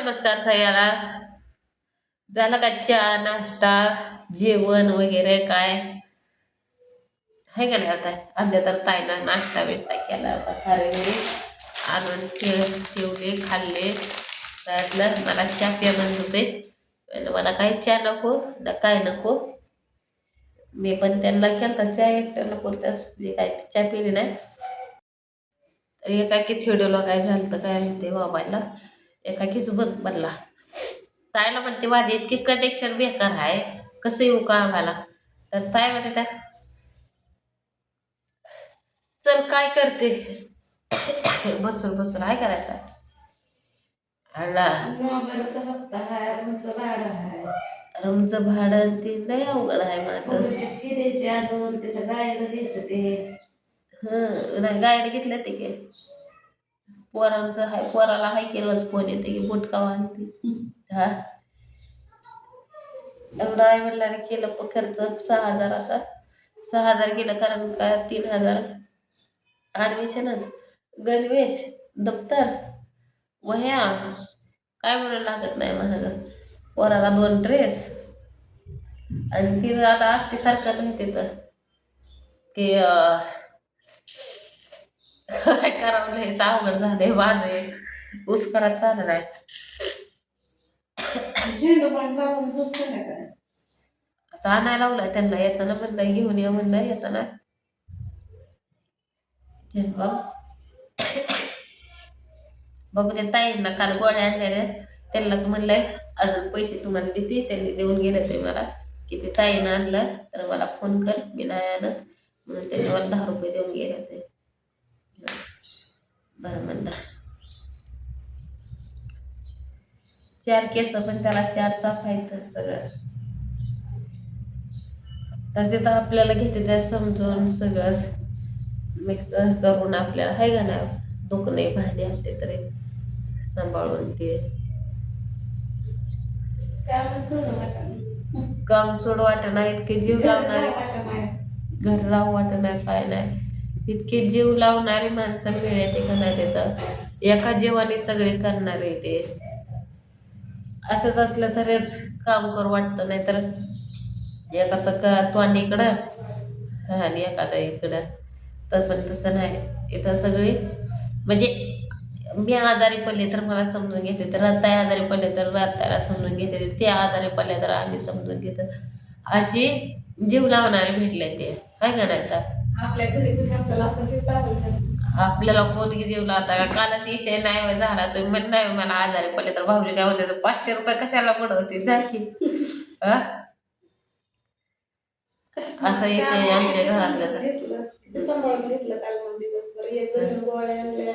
नमस्कार सगळ्याला. झालं का चहा नाश्ता जेवण वगैरे काय आहे का नाही? आता आमच्या तर ताईनं नाश्ता बिष्टा केला होता, खारे आणून ठेवले खाल्ले. त्यातलं मला चहा प्या म्हणत होते, पण मला काही चहा नको ना काय नको. मी पण त्यांना केलता चहा, एकट्याला पुरताच मी काय चहा पिली नाही. तर एकाकीच व्हिडिओला काय झालं तर काय माहिती मोबाईलला एकाकीच बंद पडला. ताईला म्हणते माझे इतके कनेक्शन बेकार आहे, कसं येऊ का आम्हाला? तर ताई म्हणते त्या चल काय करते बसून बसून आहे करायचं मोबाईलचा हप्ता आहे, रूमचं भाडं आहे. रूमचं भाडं ते लय अवघड आहे माझं. फी द्यायची अजून, तिथं गायला घ्यायचं ते. नाही गाईड घेतलं ते की पोरांचं हाय, पोराला हाय की रोज फोन येते की बुटका आणते. हा एवढा आई वडिलांनी केलं खर्च 6,000चा. 6,000 गेलं कारण का 3,000 ऍडमिशनच, गणवेश, दप्तर, वह्या काय म्हणून लागत नाही माझं. पोराला 2 ड्रेस आणि तिथं आता आष्टी सारखं नाही तिथं की काय करावं हेच अवघड झालंय माझं. ऊस करत चाललं नाही. झेंडू पण लावून झोप काय. आता आणायला लावलाय त्यांना, येताना म्हणलं घेऊन या म्हणलं येताना झेंडू. बघू ते ताईंना काल गोळ्या आणलेल्या, त्यांनाच म्हणलंय अजून पैसे तुम्हाला देते. त्यांनी देऊन गेले ते मला की ते ताईनं आणलं तर मला फोन कर, मी नाही आणत म्हणून त्यांनी मला 10 रुपये देऊन गेले ते. बरं म्हणलं 4 केस पण त्याला 4 चाफायचं सगळं. तर तिथं आपल्याला घेते त्या समजून सगळं मिक्स करून आपल्याला हाय का नाही दुख नाही भांडी आणते तरी सांभाळून ते काम सोड वाटत नाही. इतके जीव लावणारे घर राहू वाटत नाही, काय नाही. इतके जीव लावणारी माणसं मिळते का नाही तिथं, एका जीवाने सगळे करणारे ते. असंच असलं तरच काम करू वाटतं, नाही तर एकाचं तोंड इकडं आणि एकाचा इकडं. तर पण तसं नाही इथं सगळी. म्हणजे मी आजारी पडले तर मला समजून घेते, तर रत्ताई आजारी पडले तर रत्ताईला समजून घेते, ते आजारी पडले तर आम्ही समजून घेतो. अशी जीव लावणारे भेटले ते काय करायचं. आपल्या घरी तुम्ही आपल्याला असं जीव लावायचा. आपल्याला कोणी जीव लावता का? कालच विषय नाही झाला तुम्ही म्हण नाही मला आजारी पडले तर भाऊजी काय म्हणते, 500 रुपये कशाला पडवते जा की. असा विषय आमच्या घरातलं घेतलं सांभाळून घेतलं काल मग दिवसभर. एक जण गोळ्या आणल्या,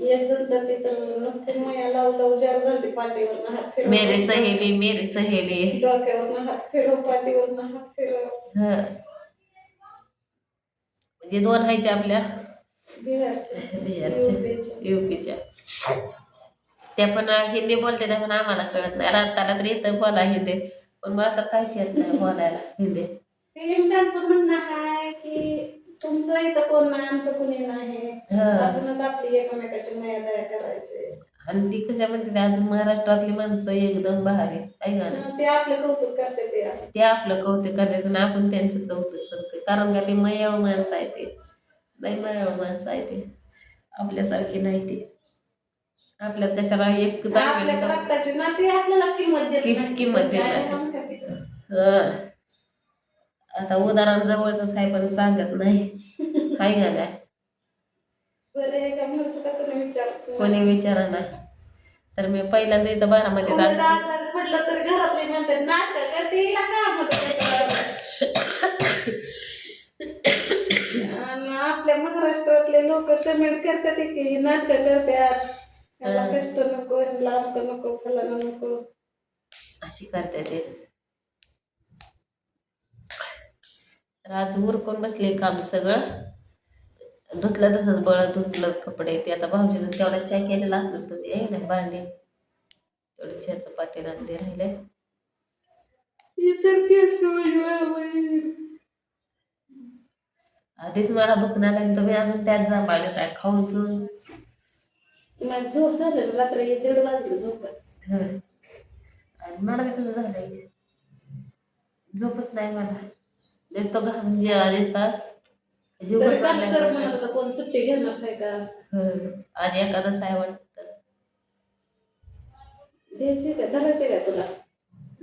एक जण तर ते तर नसते मया लावलं जार झाली पाठीवरनं हात फिरव, मेरी सहेली मेरी सहेली, डोक्यावरनं हात फिरव पाठीवरनं हात फिरव. म्हणजे 2 आहेत त्या आपल्या बिहारच्या युपीच्या. त्या पण हिंदी बोलते, त्या पण आम्हाला कळत नाही. राताला तर इथं बोला हिंदी, पण मला तर काहीच येत नाही बोलायला हिंदी. त्यांचं म्हणणं आहे की तुमचं इथं कोण नाही, आमचं कोणी नाही, आपणच आपली एकमेकाची माया दया करायची. आणि ती कशा म्हणते अजून महाराष्ट्रातली माणसं एकदम भारी आहे का. ते आपलं कौतुक करते, ते आपलं कौतुक करते आणि आपण त्यांचं कौतुक करतो, कारण का ते मयाळ माणसं आहे. ते नाही मयाळ माणसं आहे, ते आपल्यासारखी नाही. ते आपल्यात कशाला एक रक्ताची ना ती आपल्याला किंमत देत. आता उदाहरण जवळच आहे पण सांगत नाही हाय का काय. कोणी विचारा ना. तर मी पहिल्यांदा इथं बारामध्ये पडलं तर घरातले म्हणतात नाटक करते आणि आपल्या महाराष्ट्रातले लोक कमेंट करतात की नाटक करतात, त्याला कष्ट नको, लांब नको, फलाना नको, अशी करते ते. तर आज उरकून बसले काम सगळं, धुतलं तसंच बळत धुतलं कपडे. ते आता भाऊजीनं तेवढा चहा केलेला असेल तुम्ही नाही भांडे तेवढे चहाचं पातेलं आणले राहिले. आधीच मला दुखणार आहे, तुम्ही अजून त्यात जा पाहिजे काय खाऊन पिऊन माझी झोप झाली ना, रात्री 1-1:30 वाजले झोपायला. आणि मला बी तुझं झालंय, झोपच नाही मला. नुसतं घाम नुसता जीव तरी पण काल सर म्हणत मारल्यासारखं. होता कोण सुट्टी घेणार नाही का. आज एकादश आहे वाटतं. द्यायची का धरायची का तुला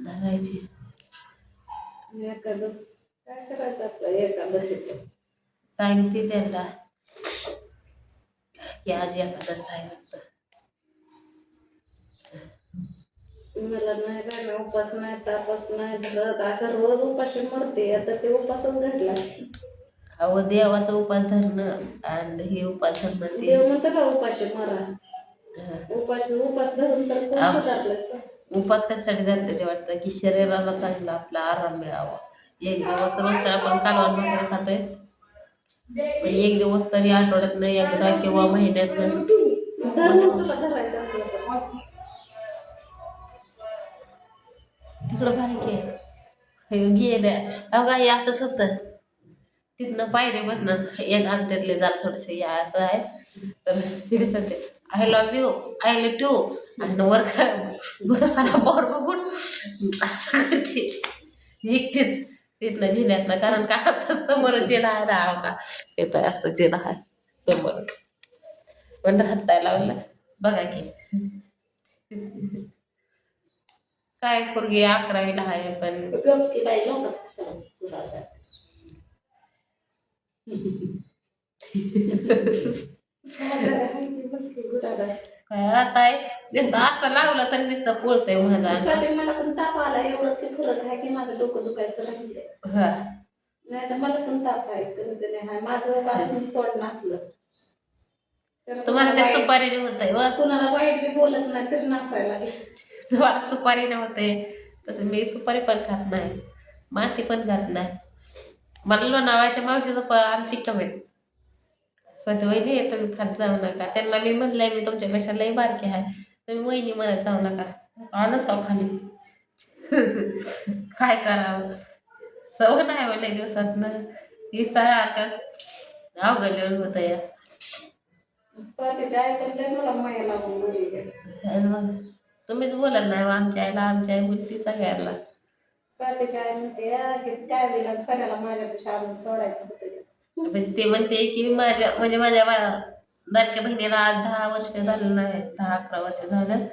धरायची. एकादश? काय करायचं आपलं एकादशीचं. सांगते त्यांना की आज एकादश आहे वाटतं. मला नाही काय ना उपास नाही तापास नाही धरत, अशा रोज उपाशी मरते. आता ते उपासच घडला. अहो देवाचा उपास धरणं आणि हे उपास धरणं देव ते म्हणतो का उपाशी मरा. उपास धरून तर कोण सुधारलं. उपास कशासाठी धरते ते वाटतं की शरीराला चांगला आपला आराम मिळावा. एक दिवस रोज तर आपण कालवण भाकरी खातोय, पण एक दिवस तरी आठवड्यातनं एकदा किंवा महिन्यातनं धरून तुला धरायचं असलं तर तिकडं काय की गेल्या अवघा हे असंच होतं. तिथनं पायरी बसणं एक अंत्यातले जरा थोडंसं या असं आहे. तर तिथे सध्या I love you I love you आणि वर बसायला पोर बघून असं करते एकटीच तिथनं जिल्ह्यातनं. कारण का आमच्या समोर जिल्हा आहे राहा का येतं असं जिल्हा आहे समोर, पण राहताय लावलं बघा की. काय पोरगी 11वीला आहे पण की बाई लोकच कशाला काय आता आहे नुसतं असं लावलं तर नुसतं पोळतंय माझा. मला पण ताप आला एवढंच की फरक आहे की माझं डोकं दुखायचं राहिले. नाही तर मला पण ताप आहे कधी कधी आहे. माझं पासून पोट नसलं तुम्हाला ते सुपारीने होतंय व कुणाला वाईट बी बोलत नाही तरी नसायला लागेल. तुम्हाला सुपारीने होते तसं मी सुपारी पण खात नाही, माती पण खात नाही. मला लोणावळ्याच्या मावशीचं आमटी कमेंट स्वतः वहिनी तुम्ही खात जाऊ नका. त्यांना मी म्हणलंय मी तुमच्यापेक्षा लई बारकी आहे, तुम्ही वहिनी म्हणत जाऊ नका. आणच का खाली काय करावं सवय नाही हो लई दिवसात ना ही सारखं अवघड होतं या. स्वतःच्या आईकडे मला माया लागून गेली. मग तुम्हीच बोलत नाही आमच्या आईला, आमच्या आई बोलती सगळ्याला. स्वतःच्या आई म्हणते की काय बिला सगळ्याला माझ्यापेक्षा आणून सोडायचं होतं. ते म्हणते की माझ्या म्हणजे माझ्या बारक्या बहिणीला आज 10 वर्ष झालं नाही, 10-11 वर्ष झालं.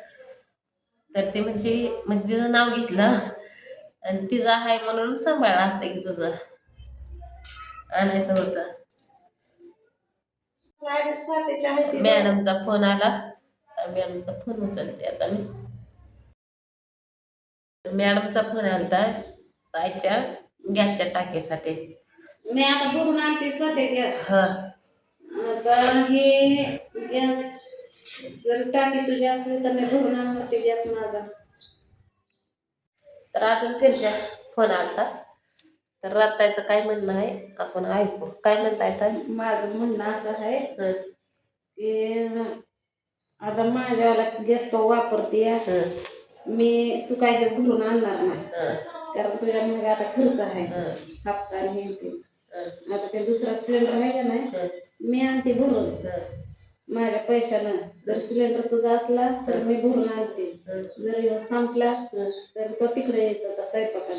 तर ते म्हणते म्हणजे तिचं नाव घेतलं आणि तिचं आहे म्हणून सांभाळ असते की तुझं आणायचं होतं. मॅडमचा फोन आला तर मॅडमचा फोन उचलते आता मी. मॅडमचा फोन आलता ताईच्या गॅसच्या टाकीसाठी. मी आता भरून आणते स्वतः गॅस. हा आता हे गॅस जर टाकी तुझी असली तर मी भरून आणते गॅस माझा. तर अजून फिरच्या फोन आलता तर रत्तायचं काय म्हणणं आहे आपण ऐकू. काय म्हणताय तर माझं म्हणणं असं आहे की आता माझ्यावाला गॅस तो वापरते मी तू काय हे भरून आणणार नाही कारण तुझ्या मागे आता खर्च आहे हप्ता आणि हे ते. आता ते दुसरा सिलेंडर आहे का नाही मी आणते भरून माझ्या पैशानं. जर सिलेंडर तुझा असला तर मी भरून आणते, जर संपला तर तो तिकडे यायचा आता स्वयंपाकाला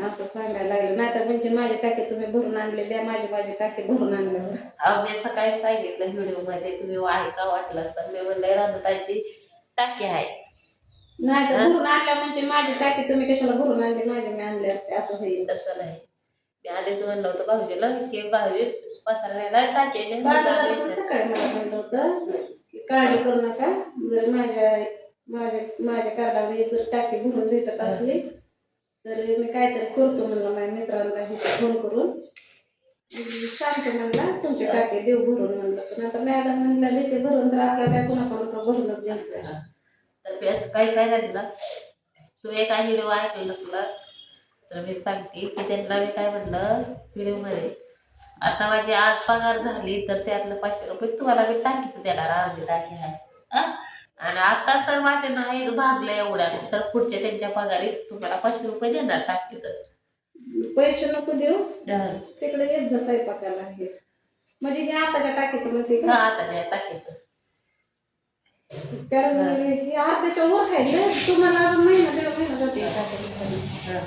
असं सांगायला लागलं. नाही तर म्हणजे माझी टाकी तुम्ही भरून आणले द्या, माझी टाकी भरून आणल्यावर. मी सकाळी सांगितलं व्हिडिओ मध्ये तुम्ही ऐका वाटलं तर मी म्हणलं राधाताईची टाकी आहे. नाही तर भरून आणल्या म्हणजे माझी टाकी तुम्ही कशाला भरून आणली, माझी मी आणले असते असं होईल. तसं नाही, मी आधीच म्हणलं होतं भाऊजीला की भाऊजी पसारायला टाकी सकाळी मला म्हणलं होतं की काळजी करू नका, जर माझ्या कार्डावर जर टाकी भरून भेटत असली तर मी काहीतरी करतो म्हणलं. माझ्या मित्रांना फोन करून सांगतो म्हणलं तुमची टाकी देऊ भरून म्हणलं. पण आता मॅडम म्हणलं देते भरून तर आपल्याला काय कोणाकडून भरूनच घ्यायचं. तर असं काही काय झालं ना तुम्ही एका व्हिडिओ ऐकलं नसला तर मी सांगते की त्यांना मी काय म्हणलं व्हिडिओमध्ये आता माझी आज पगार झाली तर त्यातलं 500 रुपये तुम्हाला मी टाकीच देणार, अर्धी टाकी आहे आणि आता जर माझे नाही भागलं एवढ्या तर पुढच्या त्यांच्या पगारीत तुम्हाला 500 रुपये देणार टाकीचं. पैसे नको देऊ तिकडे येत जा स्वयंपाकाला आहे. म्हणजे हे आताच्या टाकीचं म्हणते हा का? आताच्या टाकीचं. कारण हे आताच्या वर आहे ना, तुम्हाला अजून महिना 1.5 महिना जाते या टाकीचं खाली. हा.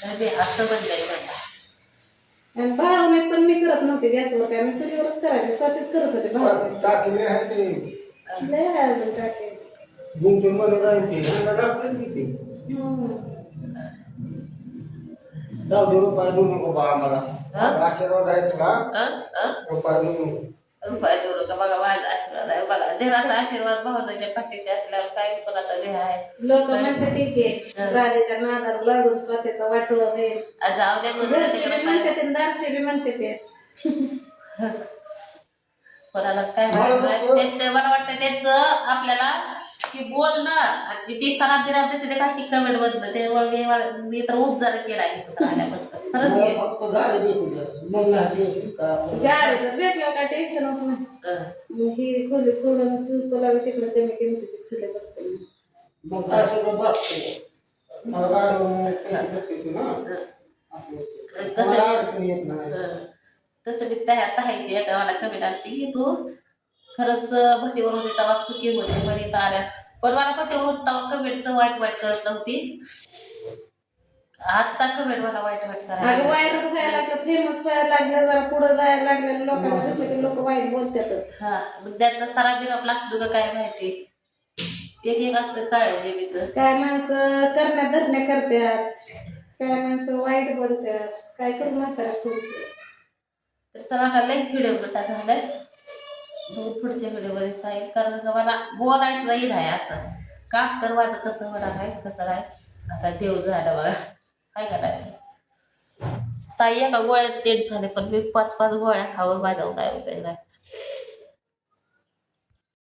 आणि असं बनलंय मला. आणि भाडवण्यात पण मी करत नव्हते गॅसवर, काय मी चुलीवरच करायचे, स्वतःच करत होते भाडवण्यात. टाकले आहे ते लय आहे अजून टाकी. गुंतून मध्ये जाईल ते ह्यांना टाकलंच किती ₹1,000 देऊ नको बा आम्हाला. हा? आशीर्वाद आहे तुला हा? हा? रुपये देऊ नको. रुपये देऊ नका बघा, माझा आशीर्वाद आहे बघा. देराचा आशीर्वाद भाऊजाच्या पाठीशी असल्यावर काय कोणाचा देह आहे. लोक म्हणते ठीक आहे, राधेच्या नादाला लागून स्वतःचा वाटोळं होईल. जाऊ द्या बरं, घरचे बी म्हणते ते, दारचे बी म्हणते ते. कोणालाच काय माहित नाही. ते मला वाटतं त्यांचं आपल्याला की बोलणं आणि ती सराब बिराब देते ते काय की कमेंट मधनं ते मी तर उपचार केला इथं आल्यापासून खरंच मला घे. फक्त गाडी भेटू द्या. मग नाही टेन्शन का गाडी जर भेटल्यावर काय टेन्शनच नाही. मग ही खोली सोडून तुला तिकडे कमी किमतीची फुले बघते मी. मग काय सगळं बघते. मला गाडीवर पैसे भेटते ना असं कसं मला अडचण येत नाही. तसं मी तहायची एका मला कमेंट आली की तू खरंच भट्टीवर होते तेव्हा सुखी होते बरी इथं आल्या. पण मला भट्टीवर होत तेव्हा कमेंटचं वाईट करत नव्हती. आता कमेंट मला वाईट अगं करायला. व्हायरल व्हायला लागलं, फेमस व्हायला लागलं, जरा पुढे जायला लागलं, लोकांना दिसलं की लोक वाईट बोलतातच. हा मग त्याचा सरा बिराप लागतो का काय माहिती. एक असतं काळजीचं. काय माणसं करण्यात धरण्या करतात, काय माणसं वाईट बोलतात, काय करू म्हातारा पुढचं. तर चला आता लईच व्हिडिओ मोठा झालाय. पुढच्या व्हिडिओमध्ये सांगेल, कारण का मला बोलायचं सुद्धा येत आहे असं. का तर माझं कसं बरं आहे कसं आहे आता देव झालं बघा. काय करायचं ताई एका गोळ्यात तेच झाले, पण मी 5 गोळ्या खावं माझ्यावर काय उपयोग नाही.